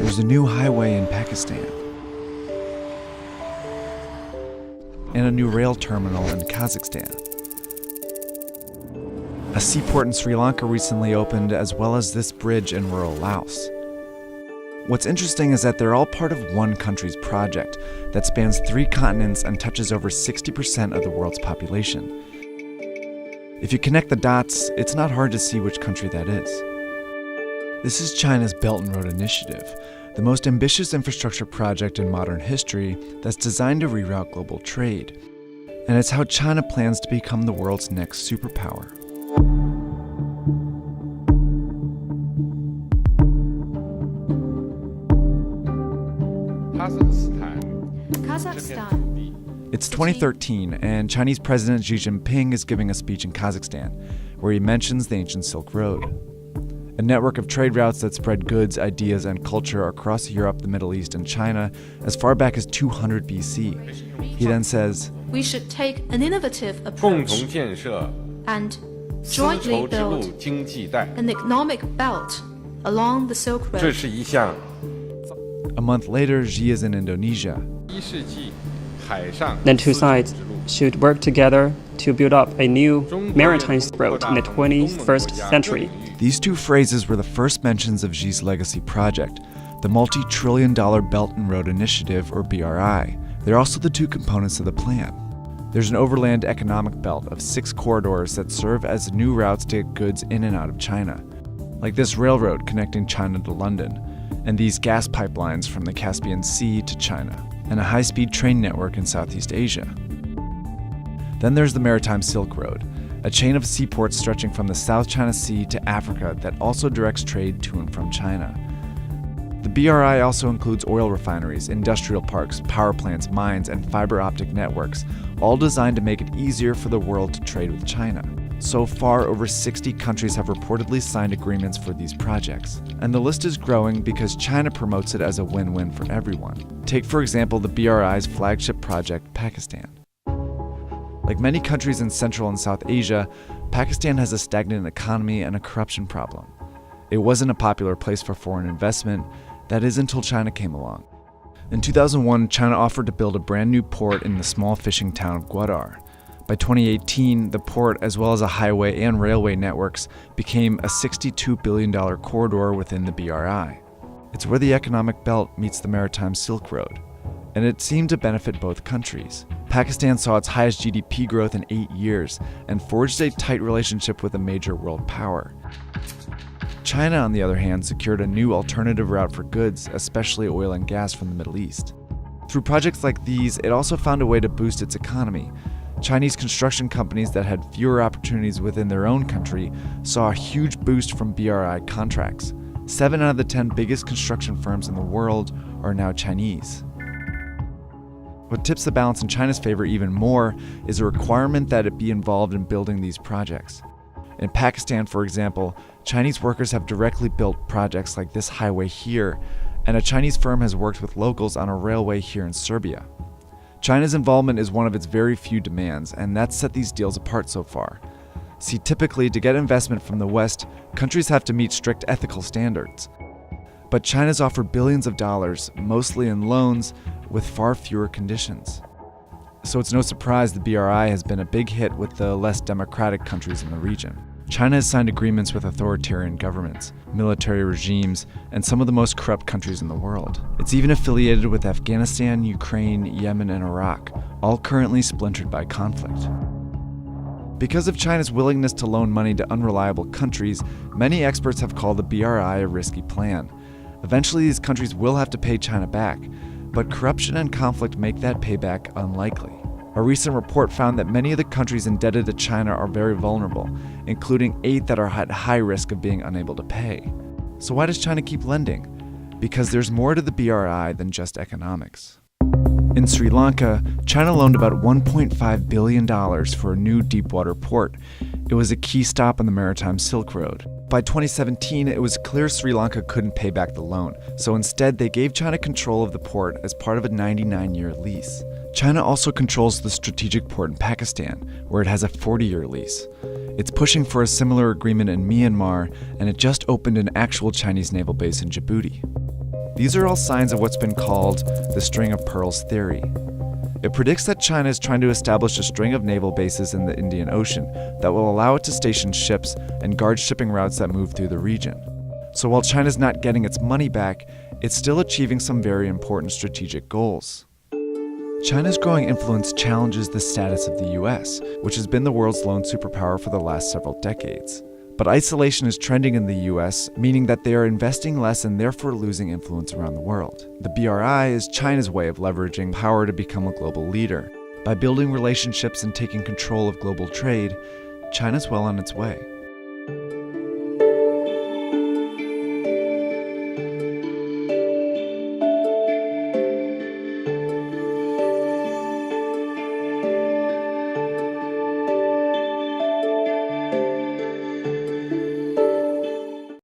There's a new highway in Pakistan, and a new rail terminal in Kazakhstan. A seaport in Sri Lanka recently opened, as well as this bridge in rural Laos. What's interesting is that they're all part of one country's project that spans 3 continents and touches over 60% of the world's population. If you connect the dots, it's not hard to see which country that is. This is China's Belt and Road Initiative, the most ambitious infrastructure project in modern history that's designed to reroute global trade. And it's how China plans to become the world's next superpower. Kazakhstan. It's 2013, and Chinese President Xi Jinping is giving a speech in Kazakhstan, where he mentions the ancient Silk Road, a network of trade routes that spread goods, ideas, and culture across Europe, the Middle East, and China as far back as 200 BC. He then says, "We should take an innovative approach and jointly build an economic belt along the Silk Road." A month later, Xi is in Indonesia. The two sides should work together to build up a new maritime road in the 21st century. These two phrases were the first mentions of Xi's legacy project, the multi-trillion-dollar Belt and Road Initiative, or BRI. They're also the 2 components of the plan. There's an overland economic belt of 6 corridors that serve as new routes to get goods in and out of China, like this railroad connecting China to London, and these gas pipelines from the Caspian Sea to China, and a high-speed train network in Southeast Asia. Then there's the Maritime Silk Road, a chain of seaports stretching from the South China Sea to Africa that also directs trade to and from China. The BRI also includes oil refineries, industrial parks, power plants, mines, and fiber optic networks, all designed to make it easier for the world to trade with China. So far, over 60 countries have reportedly signed agreements for these projects. And the list is growing because China promotes it as a win-win for everyone. Take, for example, the BRI's flagship project, Pakistan. Like many countries in Central and South Asia, Pakistan has a stagnant economy and a corruption problem. It wasn't a popular place for foreign investment, that is until China came along. In 2001, China offered to build a brand new port in the small fishing town of Gwadar. By 2018, the port, as well as a highway and railway networks, became a $62 billion corridor within the BRI. It's where the economic belt meets the Maritime Silk Road, and it seemed to benefit both countries. Pakistan saw its highest GDP growth in 8 years and forged a tight relationship with a major world power. China, on the other hand, secured a new alternative route for goods, especially oil and gas from the Middle East. Through projects like these, it also found a way to boost its economy. Chinese construction companies that had fewer opportunities within their own country saw a huge boost from BRI contracts. 7 out of the 10 biggest construction firms in the world are now Chinese. What tips the balance in China's favor even more is a requirement that it be involved in building these projects. In Pakistan, for example, Chinese workers have directly built projects like this highway here, and a Chinese firm has worked with locals on a railway here in Serbia. China's involvement is one of its very few demands, and that's set these deals apart so far. See, typically, to get investment from the West, countries have to meet strict ethical standards. But China's offered billions of dollars, mostly in loans, with far fewer conditions. So it's no surprise the BRI has been a big hit with the less democratic countries in the region. China has signed agreements with authoritarian governments, military regimes, and some of the most corrupt countries in the world. It's even affiliated with Afghanistan, Ukraine, Yemen, and Iraq, all currently splintered by conflict. Because of China's willingness to loan money to unreliable countries, many experts have called the BRI a risky plan. Eventually, these countries will have to pay China back, but corruption and conflict make that payback unlikely. A recent report found that many of the countries indebted to China are very vulnerable, including 8 that are at high risk of being unable to pay. So why does China keep lending? Because there's more to the BRI than just economics. In Sri Lanka, China loaned about $1.5 billion for a new deepwater port. It was a key stop on the Maritime Silk Road. By 2017, it was clear Sri Lanka couldn't pay back the loan, so instead they gave China control of the port as part of a 99-year lease. China also controls the strategic port in Pakistan, where it has a 40-year lease. It's pushing for a similar agreement in Myanmar, and it just opened an actual Chinese naval base in Djibouti. These are all signs of what's been called the string of pearls theory. It predicts that China is trying to establish a string of naval bases in the Indian Ocean that will allow it to station ships and guard shipping routes that move through the region. So while China's not getting its money back, it's still achieving some very important strategic goals. China's growing influence challenges the status of the US, which has been the world's lone superpower for the last several decades. But isolation is trending in the US, meaning that they are investing less and therefore losing influence around the world. The BRI is China's way of leveraging power to become a global leader. By building relationships and taking control of global trade, China's well on its way.